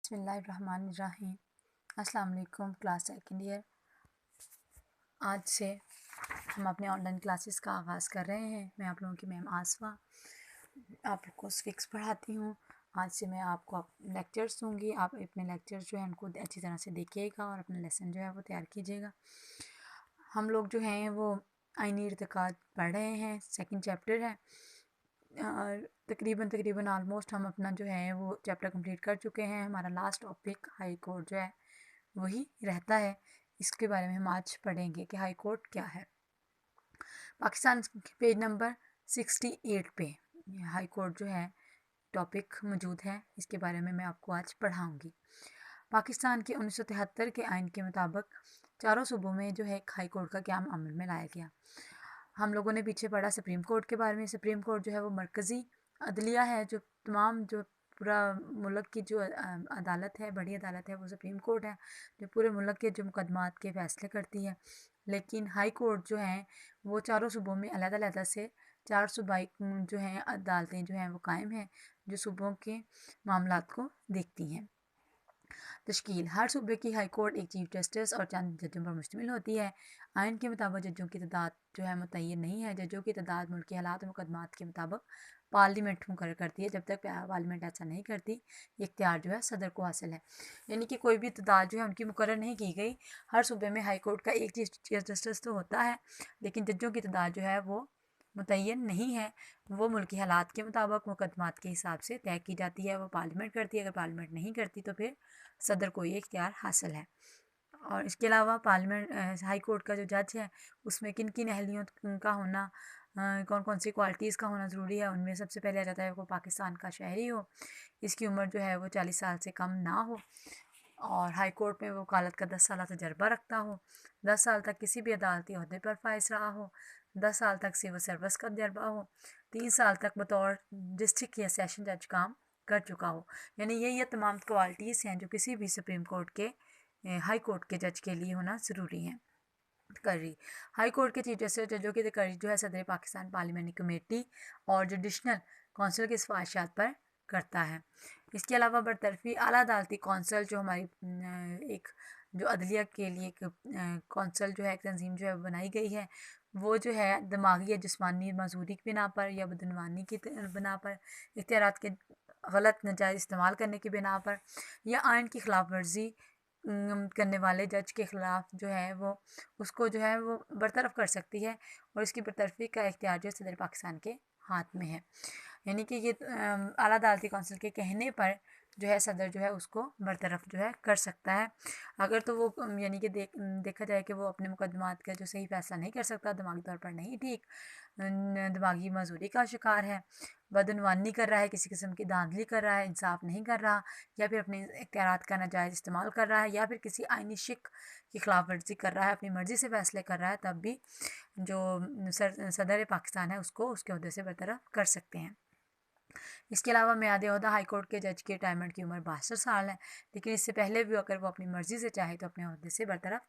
बिस्मिल्लाहिर्रहमानिर्रहीम। अस्सलाम वालेकुम क्लास सेकंड ईयर। आज से हम अपने ऑनलाइन क्लासेस का आगाज़ कर रहे हैं। मैं आप लोगों की मैम आसफ़ा आप लोग को फिक्स पढ़ाती हूँ। आज से मैं आपको लेक्चर्स दूँगी। आप अपने लेक्चर्स जो हैं उनको अच्छी तरह से देखिएगा और अपना लेसन जो है वो तैयार कीजिएगा। हम लोग जो हैं वो आइनी इर्तिकाद पढ़ रहे हैं, सेकंड चैप्टर है। और तकरीबन आलमोस्ट हम अपना जो है वो चैप्टर कंप्लीट कर चुके हैं। हमारा लास्ट टॉपिक हाई कोर्ट जो है वही रहता है। इसके बारे में हम आज पढ़ेंगे कि हाई कोर्ट क्या है। पाकिस्तान के पेज नंबर 68 पे हाई कोर्ट जो है टॉपिक मौजूद है। इसके बारे में मैं आपको आज पढ़ाऊँगी। पाकिस्तान के 1973 के आइन के मुताबिक चारों सूबों में जो है एक हाई कोर्ट का क़याम अमल में लाया गया। हम लोगों ने पीछे पढ़ा सुप्रीम कोर्ट के बारे में। सुप्रीम कोर्ट जो है वो मरकज़ी अदलिया है, जो तमाम जो पूरा मुल्क की जो अदालत है, बड़ी अदालत है, वो सुप्रीम कोर्ट है, जो पूरे मुल्क के जो मुकदमात के फ़ैसले करती है। लेकिन हाई कोर्ट जो हैं वो चारों सूबों में अलग-अलग से 4 सूबाई जो हैं अदालतें जो हैं वो कायम हैं, जो सूबों के मामलात को देखती हैं। तश्कील: हर सूबे की हाई कोर्ट एक चीफ जस्टिस और चंद जजों पर मुश्तमिल होती है। आइन के मुताबिक जजों की तादाद जो है मुतय्यन नहीं है। जजों की तादाद मुल्की हालात और मुकदमात के मुताबिक पार्लियामेंट मुकर्रर करती है। जब तक पार्लियामेंट ऐसा नहीं करती, ये इख्तियार जो है सदर को हासिल है। यानी कि कोई भी तादाद जो है उनकी मुकर्रर नहीं की गई। हर सूबे में हाई कोर्ट का एक चीफ जस्टिस तो होता है, लेकिन जजों की तादाद जो है वो मुतय्यन नहीं है। वो मुल्की हालात के मुताबिक मुकदमात के हिसाब से तय की जाती है। वो पार्लियामेंट करती है। अगर पार्लियामेंट नहीं करती तो फिर सदर को ये इख्तियार हासिल है। और इसके अलावा पार्लियामेंट हाई कोर्ट का जो जज है उसमें किन किन अहलियों का होना, कौन कौन सी क्वालिटीज़ का होना ज़रूरी है। उनमें सबसे पहले आ जाता है वो पाकिस्तान का शहरी हो, इसकी उम्र जो है वो 40 साल से कम ना हो, और हाई कोर्ट में वो वकालत का 10 साल तजर्बा रखता हो, 10 साल तक किसी भी अदालती अहदे पर फाइज रहा हो, 10 साल तक सिविल सर्विस का तजर्बा हो, 3 साल तक बतौर डिस्ट्रिक्ट या सेशन जज काम कर चुका हो। यानी ये तमाम क्वालिटीज़ हैं जो किसी भी सुप्रीम कोर्ट के हाई कोर्ट के जज के लिए होना ज़रूरी है। तकर्री: हाई कोर्ट के चीफ जस्टिस जजों की तकर्री जो है सदर पाकिस्तान पार्लियामेंट्री कमेटी और जुडिशनल कौंसिल की सिफारिशात पर करता है। इसके अलावा बरतरफी आला अदालती कौंसिल जो हमारी एक जो अदलिया के लिए एक कौंसिल जो है, एक तंजीम जो है बनाई गई है, वो जो है दिमागी या जिस्मानी मजबूरी की बिना पर या बदनवानी की बिना पर, इख्तियारात के गलत नाजायज़ इस्तेमाल करने की बिना पर, या आइन की खिलाफ वर्जी करने वाले जज के ख़िलाफ़ जो है वो उसको जो है वो बरतरफ कर सकती है। और इसकी बरतरफी का इख्तियार जो सदर पाकिस्तान के हाथ में है। यानी कि ये आला अदालती कौंसिल के कहने पर जो है सदर जो है उसको बरतरफ जो है कर सकता है। अगर तो वो यानी कि देखा जाए कि वो अपने मुकदमात का जो सही फ़ैसला नहीं कर सकता, दिमागी तौर पर नहीं ठीक, दिमागी मजबूरी का शिकार है, बदनवानी कर रहा है, किसी किस्म की धांधली कर रहा है, इंसाफ नहीं कर रहा, या फिर अपने इख्तियारात का नाजायज़ इस्तेमाल कर रहा है, या फिर किसी आइनी शिक की खिलाफ वर्जी कर रहा है, अपनी मर्ज़ी से फ़ैसले कर रहा है, तब भी जो सदर पाकिस्तान है उसको उसके अहदे से बरतरफ कर सकते हैं। इसके अलावा मियाद ओहदा हाई कोर्ट के जज के रिटायरमेंट की उम्र 62 साल है, लेकिन इससे पहले भी अगर वो अपनी मर्ज़ी से चाहे तो अपने अहदे से बरतरफ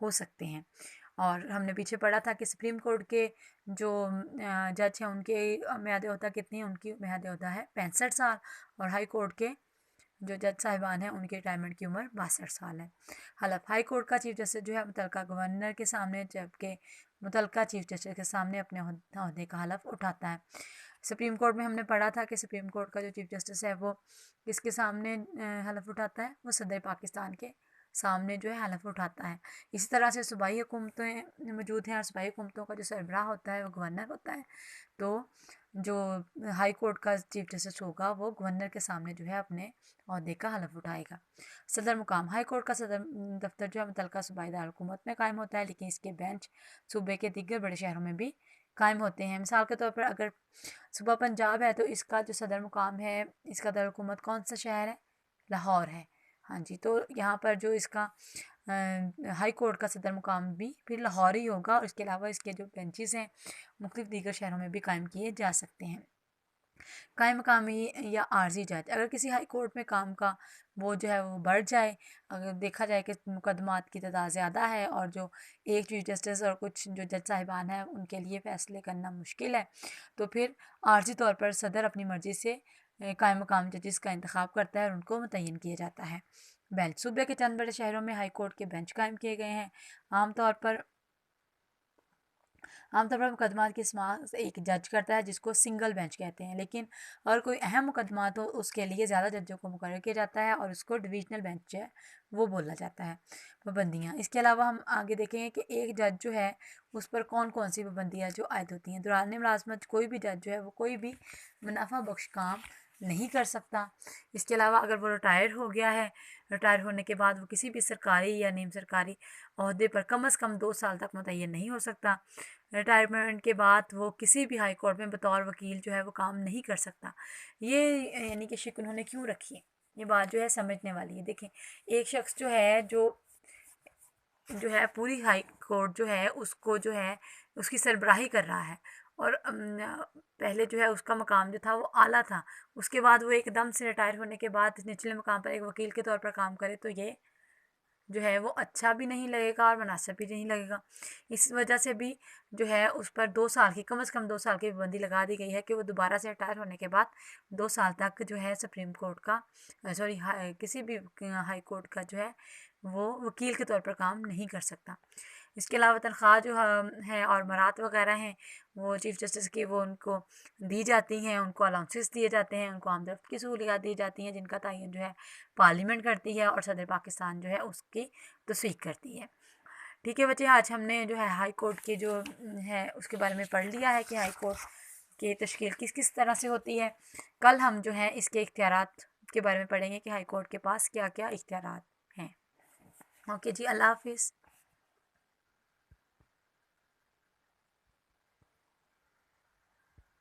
हो सकते हैं। और हमने पीछे पढ़ा था कि सुप्रीम कोर्ट के जो जज हैं उनके मियाद ओहदा कितनी है, उनकी मियाद ओहदा है 65 साल, और हाई कोर्ट के जो जज साहिबान हैं उनके रिटायरमेंट की उम्र 62 साल है। हलफ: हाई कोर्ट का चीफ जस्टिस जो है मुतलका गवर्नर के सामने, जबकि मुतलका चीफ जस्टिस के सामने अपने अहदे का हलफ उठाता है। सुप्रीम कोर्ट में हमने पढ़ा था कि सुप्रीम कोर्ट का जो चीफ जस्टिस है वो किसके सामने हलफ उठाता है, वो सदर पाकिस्तान के सामने जो है हलफ उठाता है। इसी तरह से सूबाई हुकूमतें मौजूद हैं, और सूबाई हुकूमतों का जो सरबराह होता है वो गवर्नर होता है। तो जो हाई कोर्ट का चीफ जस्टिस होगा वो गवर्नर के सामने जो है अपने अहदे का हलफ उठाएगा। सदर मुकाम: हाई कोर्ट का सदर दफ्तर जो है मुतलका सूबाई दारकूमत में कायम होता है, लेकिन इसके बेंच सूबे के दीगर बड़े शहरों में भी कायम होते हैं। मिसाल के तौर पर अगर सूबा पंजाब है तो इसका जो सदर मुकाम है, इसका दारकूमत कौन सा शहर है? लाहौर है। हाँ जी, तो यहाँ पर जो इसका हाई कोर्ट का सदर मुकाम भी फिर लाहौर ही होगा, और इसके अलावा इसके जो बेंचेस हैं मुख्तलिफ दीगर शहरों में भी कायम किए जा सकते हैं। कायम मकामी या आर्जी जज: अगर किसी हाई कोर्ट में काम का वो जो है वो बढ़ जाए, अगर देखा जाए कि मुकदमात की तादाद ज़्यादा है और जो एक चीफ जस्टिस और कुछ जो जज साहिबान हैं उनके लिए फ़ैसले करना मुश्किल है, तो फिर आर्जी तौर पर सदर अपनी मर्ज़ी से قائم مقام ججز کا انتخاب کرتا ہے اور ان کو متعین کیا جاتا ہے۔ بینچ صوبے کے چند بڑے شہروں میں ہائی کورٹ کے بینچ قائم کیے گئے ہیں۔ عام طور پر مقدمات کی سماعت ایک جج کرتا ہے جس کو سنگل بینچ کہتے ہیں، لیکن اگر کوئی اہم مقدمات ہو اس کے لیے زیادہ ججوں کو مقرر کیا جاتا ہے اور اس کو ڈویژنل بینچ ہے وہ بولا جاتا ہے۔ پابندیاں، اس کے علاوہ ہم آگے دیکھیں گے کہ ایک جج جو ہے اس پر کون کون سی پابندیاں جو عائد ہوتی ہیں۔ دوران ملازمت کوئی بھی جج جو ہے وہ کوئی بھی منافع بخش کام نہیں کر سکتا۔ اس کے علاوہ اگر وہ ریٹائر ہو گیا ہے، ریٹائر ہونے کے بعد وہ کسی بھی سرکاری یا نیم سرکاری عہدے پر کم از کم 2 سال تک متعین نہیں ہو سکتا۔ ریٹائرمنٹ کے بعد وہ کسی بھی ہائی کورٹ میں بطور وکیل جو ہے وہ کام نہیں کر سکتا۔ یہ یعنی کہ شک انہوں نے کیوں رکھی ہے، یہ بات جو ہے سمجھنے والی ہے۔ دیکھیں، ایک شخص جو ہے پوری ہائی کورٹ جو ہے اس کو جو ہے اس کی سربراہی کر رہا ہے، اور پہلے جو ہے اس کا مقام جو تھا وہ اعلیٰ تھا، اس کے بعد وہ ایک دم سے ریٹائر ہونے کے بعد نچلے مقام پر ایک وکیل کے طور پر کام کرے تو یہ جو ہے وہ اچھا بھی نہیں لگے گا اور مناسب بھی نہیں لگے گا۔ اس وجہ سے بھی جو ہے اس پر 2 سال کی کم از کم 2 سال کی پابندی لگا دی گئی ہے کہ وہ دوبارہ سے ریٹائر ہونے کے بعد 2 سال تک جو ہے سپریم کورٹ کا کسی بھی ہائی کورٹ کا جو ہے وہ وکیل کے طور پر کام نہیں کر سکتا۔ اس کے علاوہ تنخواہ جو ہے اور مرات وغیرہ ہیں وہ چیف جسٹس کی وہ ان کو دی جاتی ہیں، ان کو الاؤنسز دیے جاتے ہیں، ان کو آمدرفت کی سہولیات دی جاتی ہیں جن کا تعین جو ہے پارلیمنٹ کرتی ہے اور صدر پاکستان جو ہے اس کی تصویب کرتی ہے۔ ٹھیک ہے بچے، آج ہم نے جو ہے ہائی کورٹ کی جو ہے اس کے بارے میں پڑھ لیا ہے کہ ہائی کورٹ کی تشکیل کس کس طرح سے ہوتی ہے۔ کل ہم جو ہے اس کے اختیارات کے بارے میں پڑھیں گے کہ ہائی کورٹ کے پاس کیا کیا اختیارات ہیں۔ اوکے جی، اللہ حافظ۔